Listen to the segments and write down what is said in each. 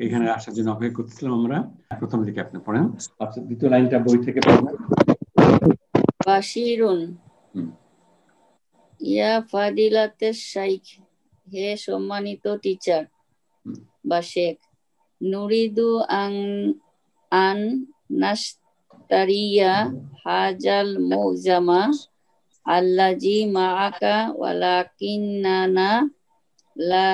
এখানে আসার জন্য অপেক্ষা করতেছিলাম আমরা। প্রথম দিকে আপনি পড়েন। আচ্ছা, দ্বিতীয় লাইনটা বই থেকে পড়বেন। বাশিরুন ইয়া ফাদিলাতেশ শাইখ, হে সম্মানিত টিচার বা শেখ, নুরিদু আন নাশতারিয়া হাজাল মুজামা আল্লাজি মাআকা ওয়ালাকিন্নানা লা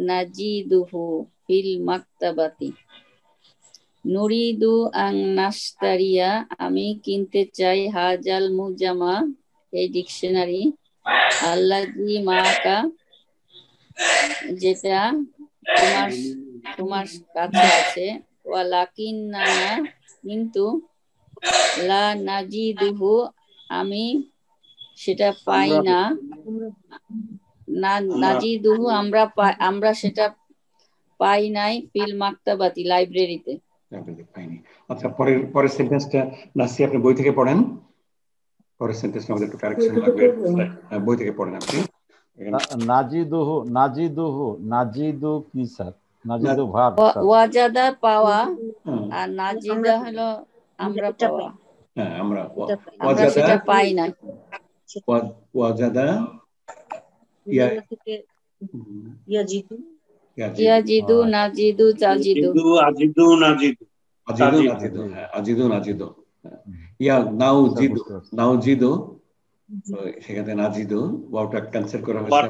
নাজিদুহু ফিল মাকতাবাতি। নুরিদু আন নাশতারিয়া, আমি কিনতে চাই, হাজাল মুজামা, এই ডিকশনারি, আল্লাজি মাআকা, যেটা তোমার কাছে আছে, ওয়ালাকিন্নানা, কিন্তু, লা নাজিদুহু, আমি সেটা পাই না, নাজিদুহু, আমরা সেটা পাই নাই, ফিল মাকতাবাতি, লাইব্রেরিতে। পাইনি। আচ্ছা, পরের সেন্টেন্সটা নাসি আপনি বই থেকে পড়েন। পরের সেন্টেন্সটা আমাদের একটু কারেকশন লাগবে। বই থেকে পড়েন আপনি। নাজিদু কি স্যার? নাজিদু ভার্ব। ওয়াজাদা পাওয়া, আর নাজিদা হলো আমরা পাওয়া। হ্যাঁ, আমরা সেটা পাই না। ওয়াজাদা ইয়াজিদু নাজিদু তাজিদু নাজিদু ইয়া নাউজিদু, সেখানে নাজিদু ওয়াটা ক্যান্সেল করা হয়েছে,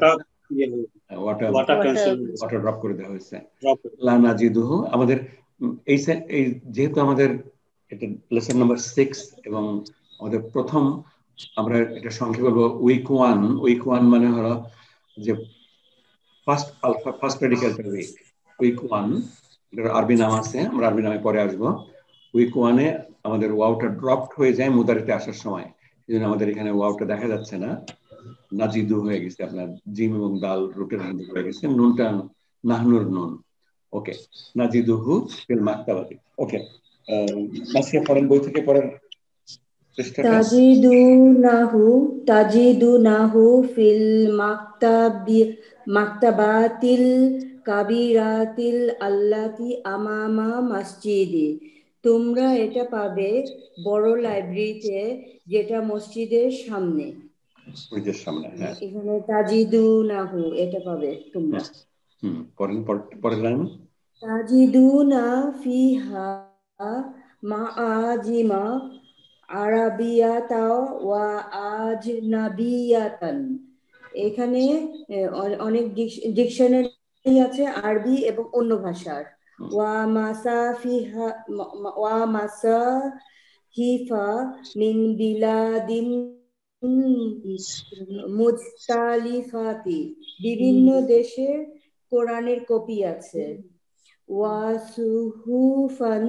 ওয়াটার ড্রপ করে দেওয়া হয়েছে। লা নাজিদুহু, আমাদের এই যেহেতু আমাদের এটা লেসন নাম্বার 6 এবং আমাদের প্রথম, আমরা এটা সংক্ষেপে বলবো উইক ওয়ান মানে হলো যে ফার্স্ট প্রেডিক্যাল উইক 1, এটার আরবি নাম আছে, আমরা আরবি নামে পরে আসবো। উইক 1-এ আমাদের ওয়াওটা ড্রপড হয়ে যায় মুদারিতে আসার সময়, এই জন্য আমাদের এখানে ওয়াওটা দেখা যাচ্ছে না, নাজিদু হয়ে গেছে, আপনার জিম এবং দাল রুটের মধ্যে হয়ে গেছে, নুনটা নাহনুর নুন। ওকে, নাজিদুহু ফিল মাকতাবাতি। ওকে, নাসিয়া পড়েন, বই থেকে পড়েন তাজিদুনাহু ফিল মাকতাবাতিল কাবিরাতিল আল্লাতি আমামা মসজিদি, তোমরা এটা পাবে বড় লাইব্রেরিতে যেটা মসজিদের সামনে। এখানে তাজিদুনাহু এটা পাবে তোমরা। তাজিদুনা ফিহা মাআজিমা আরাবিয়াতা ওয়া আজনাবিয়াতান, এখানে অনেক ডিকশনারি আছে আরবি এবং অন্য ভাষার। ওয়া মাসাহিফা মিন বিলাদিন মুজতালিফাতি, বিভিন্ন দেশের কোরআনের কপি আছে। ওয়া সুহুফান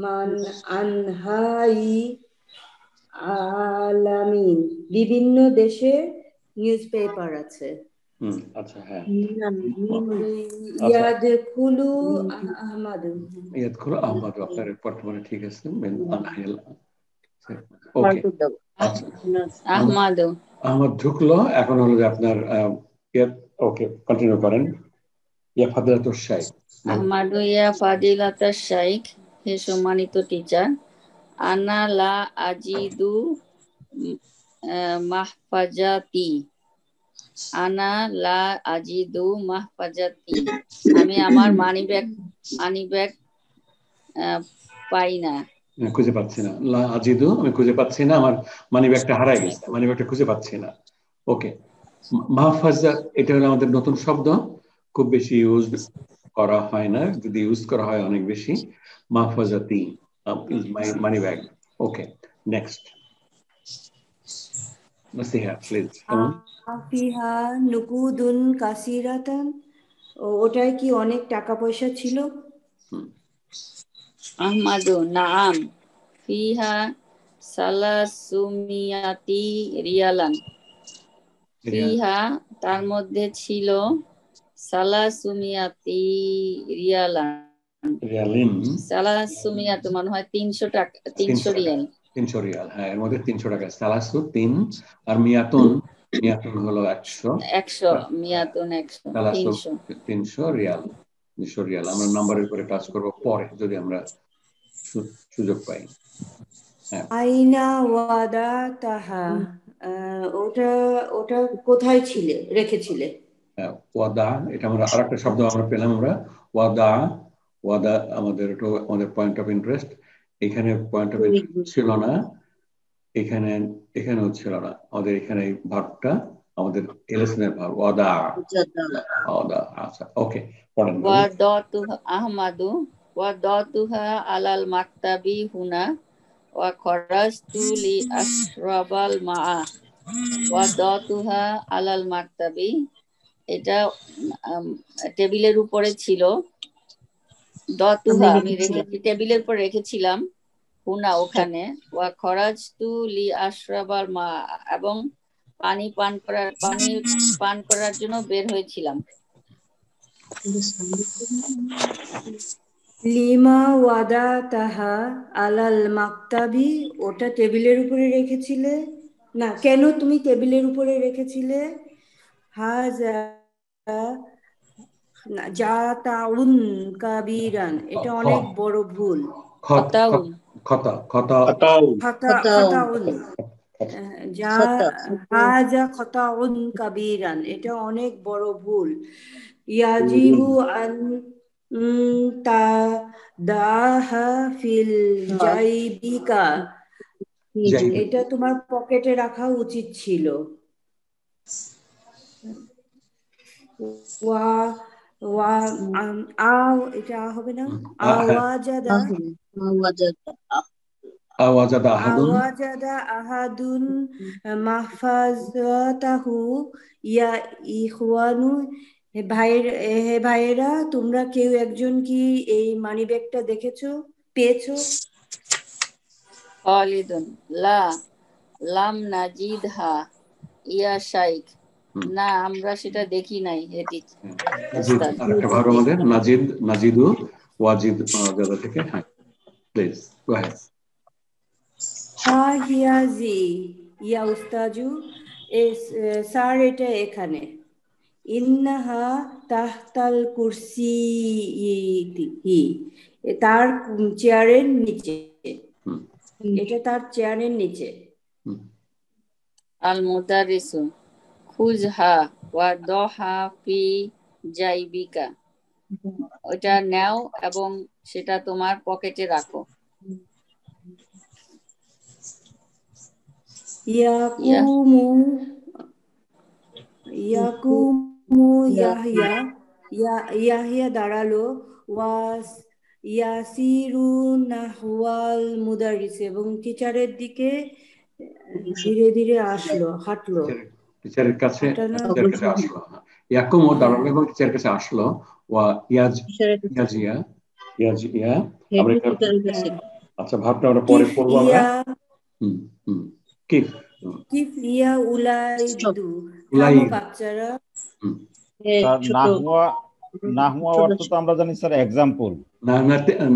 মান আনহাই আলামিন, বিভিন্ন দেশে নিউজ পেপার আছে। আচ্ছা, হ্যাঁ, ইয়াদখুলু আহমাদু, আপনার বর্তমানে ঠিক আছে। ওকে, আহমদ ঢুকলো, এখন হলো যে আপনার ওকে, কন্টিনিউ করেন। ইয়া ফাদিলাতুশ শাইখ, আহমাদু ইয়া ফাদিলাতুশ শাইখ, হে সম্মানিত টিচার, আনা লা আজিদু মাহফাজাতি, আনা লা আজিদু মাহফাজাতি, আমি আমার মানিব্যাগ পাই না, খুঁজে পাচ্ছি না। লা আজিদু, আমি খুঁজে পাচ্ছি না, আমার মানিব্যাগটা হারায় গেছে, মানিব্যাগটা খুঁজে পাচ্ছি না। ওকে, মাহফাজা, এটা হলো আমাদের নতুন শব্দ, খুব বেশি ইউজ করা হয় না, যদি ইউজ করা হয় অনেক বেশি। মাহফাজাতি is my money bag. Okay, next নাসিহা প্লিজ। ফিহা নুকুদুন কাসিরাতান, ওটায় কি অনেক টাকা পয়সা ছিল? আহমাদু নাআম ফিহা সালাসুমিয়াতি রিয়ালান, ফিহা তার মধ্যে ছিল, সালাসুমিয়াতি সালাসুমিয়াত মনে হয় 300 টাকা, 300 রিয়াল। 300 রিয়াল, হ্যাঁ, এর মধ্যে 300 টাকা। সালাসু 3, আর মিয়াতুন হলো 100, 100 মিয়াতুন 100, 300 রিয়াল। মিশরিয়াল আমরা নাম্বারের উপরে টাচ করব পরে যদি আমরা সুযোগ পাই। আইনা ওয়াদা তাহা, ওটা ওটা কোথায় রেখেছিলে? ওয়াদা, এটা আমরা আরেকটা শব্দ আমরা পেলাম আমরা, ওয়াদা। ওয়াদা আমাদের পয়েন্ট অফ ইন্টারেস্ট। এখানে পয়েন্ট অফ ইন্টারেস্ট ছিল না, এখানেও ছিল না, আমাদের এখানে ভার্বটা আমাদের এলএসএন এর ভার্ব ওয়াদা। ওয়াদা, আচ্ছা ওকে, পড়েন। ওয়াদাতুহা আহমাদু ওয়াদাতুহা আলাল মাকতাবি হুনা ওয়া খরাজতু লি আশরাবাল মাআ। ওয়াদাতুহা আলাল মাকতাবি, এটা টেবিলের উপরে ছিল। দতুহা আমি টেবিলের উপর রেখেছিলাম, হুনা ওখানে, ওয়া খরাজতু লি আশরাবাল মা, এবং পানি পান করার জন্য বের হয়েছিলাম। লিমা ওয়াদা তাহা আলাল মাকতাবি, ওটা টেবিলের উপরে রেখেছিলে না, কেন তুমি টেবিলের উপরে রেখেছিলে? হাজা জাতাউন কাবিরান, এটা অনেক বড় ভুল। খাতাউন হাজা খাতাউন কাবিরান, এটা অনেক বড় ভুল। ইয়াজিবু আন তাদাহা ফিল জাইবিকা, এটা তোমার পকেটে রাখা উচিত ছিল। এটা হবে না, আওয়াজাদা আহাদুন মাহফাজাতাহু ইয়া ইখওয়ানু, হে ভাইয়েরা, তোমরা কেউ একজন কি এই মানিব্যাগটা পেয়েছো? খালিদুন লা লাম নাজিদহা ইয়া শাইখ, না আমরা সেটা দেখি নাই। আরেকটা ভার্ব আমাদের নাজিদু ওয়াজিদ জায়গা থেকে। হ্যাঁ প্লিজ গো অ্যাহেড। হিয়াজি ইয়া উস্তাজু, স্যার এটা এখানে। ইন্নাহা তাহতাল কুরসি, তার চেয়ারের নিচে, এটা তার চেয়ারের নিচে। আল মুদারিসু খুজহা ওয়া দহা ফি জাইবিকা, ওটা নাও এবং সেটা তোমার পকেটে রাখো। ইয়াকুমু ইয়াহিয়া দাঁড়ালো, ওয়াস ইয়াসিরু নাহওয়াল মুদারিস, এবং টিচারের দিকে ধীরে ধীরে হাঁটলো। টিচারের কাছে আসলো। ইয়াকুমু দাঁড়ালো এবং টিচারের কাছে আসলো। ওয়া ইয়াজিয়া আমরা, আচ্ছা ভাবটা আমরা পরে পড়বো আমরা। কিফ ইয়া উলাইদু, থামো বাচ্চারা। নাহওয়া অর্থ তো আমরা জানি স্যার এক্সাম্পল।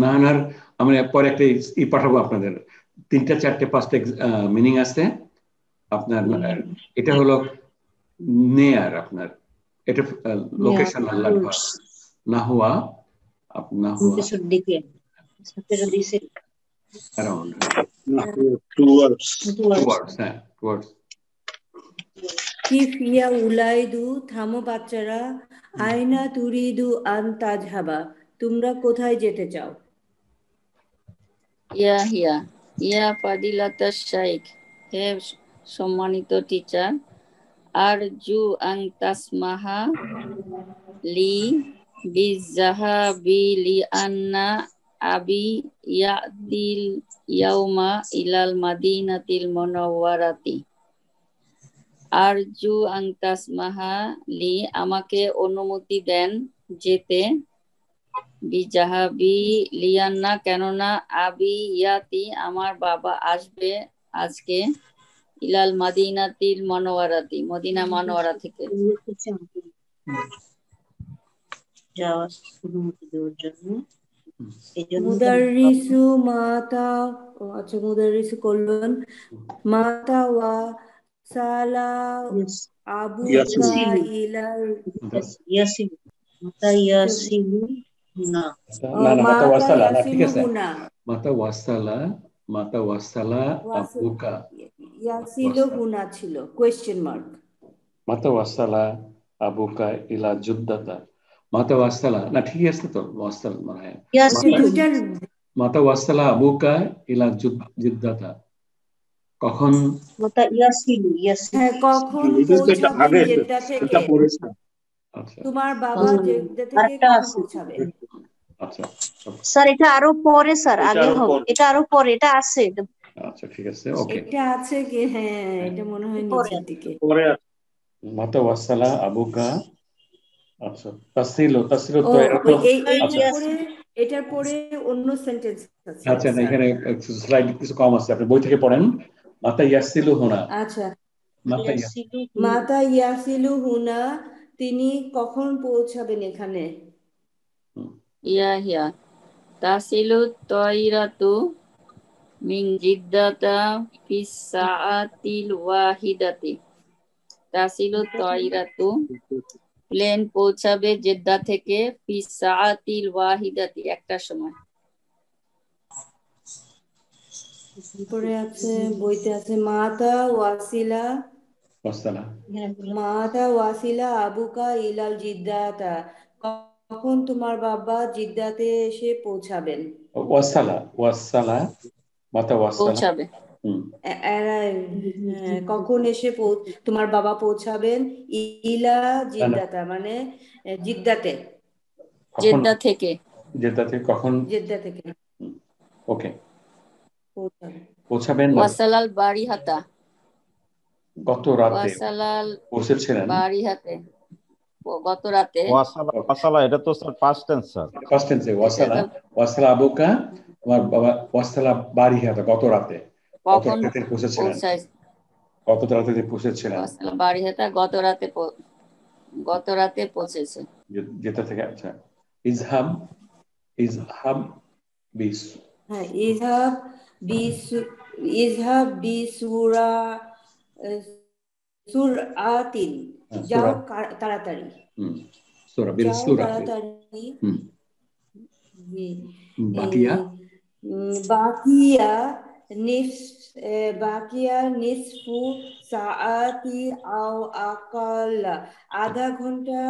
নাহার আমরা পরে একটা পাঠাবো আপনাদের, 3টা 4টে 5টা মিনিং আছে আপনার। এটা হলো নেয়ার, আপনার এটা লোকেশন নাহওয়া around towards কিফিয়া উলাইদু, থামো বাচ্চারা। আইনা তুরিদু আন তাজহাবা, তোমরা কোথায় যেতে চাও? ইয়া ফাদিলাতাশ শাইখ, হে সম্মানিত টিচার। আরজু আন তাসমাহা লি বিযাহাবি লিআন্না আবি ইয়াতিল ইয়াউমা ইলাল মাদিনাতিল মুনাওয়ারাতি। আরজু আন তাসমাহা লি, আমাকে অনুমতি দেন যেতে, বিযাহাবি লিয়ান্না, কেননা, আবি ইয়াতি, আমার বাবা আসবে আজকে, ইলাল মাদিনাতিল মুনাওয়ারাতি, মদিনা মুনাওয়ারা থেকে। মুদাররিসু মাতা, আচ্ছা মুদাররিসু করলেন মাতা ওয়া সালা আবুকা ইলাল না না না মাতা মাতা ওয়াসালা না, ঠিক আছে, ইয়াসিলুহুনা মাতা ওয়াসালা আবুকা, ইয়াসিলুহুনা ছিল কোয়েশ্চেন মার্ক। মাতা ওয়াসালা আবুকা ইলা জুদ্দাতা, মাতা ওয়াসালা না, ঠিক আছে তো, ওয়াসাল মানে হয় দুইটার মাতা ওয়াসালা আবুকা ইলা জুদ্দাতা, কখন মাতা ইয়াসিলু হ্যাঁ কখন পৌঁছাবেন জেদ্দা থেকে, আচ্ছা তোমার বাবা জেদ্দা থেকে আরেকটা কখন আছে পৌঁছাবে? আচ্ছা স্যার, এটা আরো পরে স্যার, আগে হবে, এটা আরো পরে, এটা আছে আচ্ছা ঠিক আছে, ওকে। এটা আছে কি? হ্যাঁ এটা মনে হয় পরে নিচের দিকে। মাতা ওয়াসালা আবুকা, আচ্ছা তাসিলু ও তো এটা তো আচ্ছা এটার পরে অন্য সেন্টেন্স আছে। আচ্ছা না, এখানে স্লাইড কিছু কম আছে, আপনি বই থেকে পড়েন। মাতা ইয়াসিলু হুনা, আচ্ছা মাতা মাতা ইয়াসিলু হুনা, তিনি কখন পৌঁছাবেন এখানে? ইয়া তাসিলু তয়রাতু মিন জিদ্দাতা ফিস সাআতিল ওয়াহিদাতি। তাসিলু তয়রাতু, প্লেন পৌঁছাবে জেদ্দা থেকে ফিস সাআতিল ওয়াহিদাতি, একটার সময়। পরে আছে বইতে আছে মাতা ওয়াসিলা আবুকা ইলাল জিদ্দাতা, কখন তোমার বাবা জিদ্দাতে এসে পৌঁছাবেন? ওয়াসালা মাতা ওয়াসালা পৌঁছাবে কখন এসে তোমার বাবা পৌঁছাবেন? ইলা জিদ্দাতা মানে জিদ্দাতে, জেদ্দা থেকে কখন, জেদ্দা থেকে ওকে পৌঁছাবেন। ওয়াসালাল বারিহাতা, গত রাতে ওয়াসালাল পৌঁছেছিলেন, বারিহাতে, গত রাতে। ওয়াসালা এটা তো sir past tense sir, first টেন্সে ওয়াসালা আবুকা, তোমার বাবা ওয়াসালা বারিহাতা, গত রাতে, কখন পৌঁছেছিলেন, গত রাতে পৌঁছেছিলেন, ওয়াসালা বারিহাতা, গত রাতে পৌঁছেছে যেটা থেকে। আচ্ছা ইজহাব বিস, হ্যাঁ ইজহাব সুরআতিন, যাও তাড়াতাড়ি, যাও তাড়াতাড়ি। বাকিয়া নিসফু সাআতি আও আকাল্লা, আধা ঘন্টা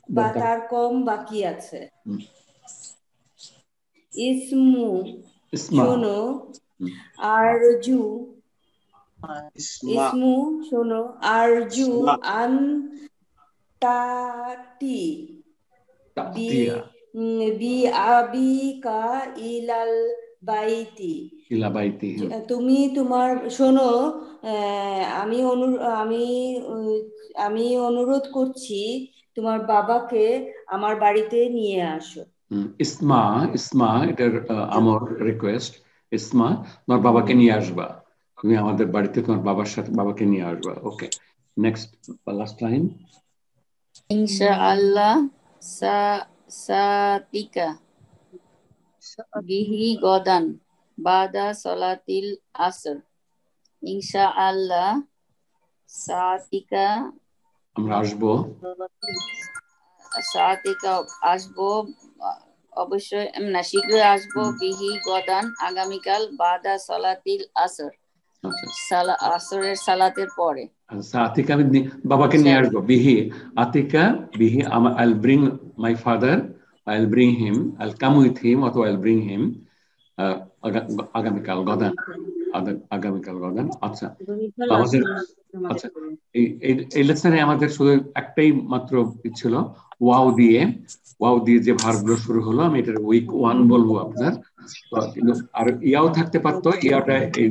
বা তার কম বাকি আছে। ইসমু শোনো, আরজু আন তাতি বি আবিকা ইলাল বাইতি, তুমি তোমার শোনো, আমি অনুরোধ করছি তোমার বাবাকে আমার বাড়িতে নিয়ে আসো। ইসমা এটার আমার রিকোয়েস্ট, ইসমা তোমার বাবাকে নিয়ে আসবা, তুমি আমাদের বাড়িতে তোমার বাবাকে নিয়ে আসবা। ওকে, নেক্সট লাস্ট লাইন। ইনশাআল্লাহ সাতিকা বিহি গদান বাদা সলাতিল আসর। ইনশাআল্লাহ সাতিকা, আমরা আসবো, আসবো অবশ্যই, না শীঘ্রই আসবো, বিহি গদান আগামীকাল, বাদা সলাতিল আসর, আসরের সালাতের পরে। আতিকা আমি বাবাকে নিয়ে আসবো, বিহি I'll bring my father, I'll bring him, I'll come with him, অথবা I'll bring him আগামীকাল গদান, আচ্ছা আমাদের, আচ্ছা এই লেসনে আমাদের শুধু একটাই মাত্র ছিল, ওয়াও দিয়ে যে ভার্বগুলো শুরু হলো, আমি এটার উইক 1 বলবো আপনার, কিন্তু আর ইয়াও থাকতে পারতো, ইয়াটা এই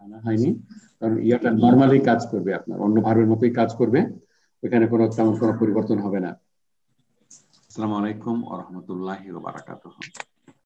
আনা হয়নি, কারণ ইয়াটা নর্মালি কাজ করবে, আপনার অন্য ভার্বের মতোই কাজ করবে, ওখানে তেমন কোনো পরিবর্তন হবে না। আসসালামু আলাইকুম ওয়া রাহমাতুল্লাহি ওয়া বারাকাতুহু।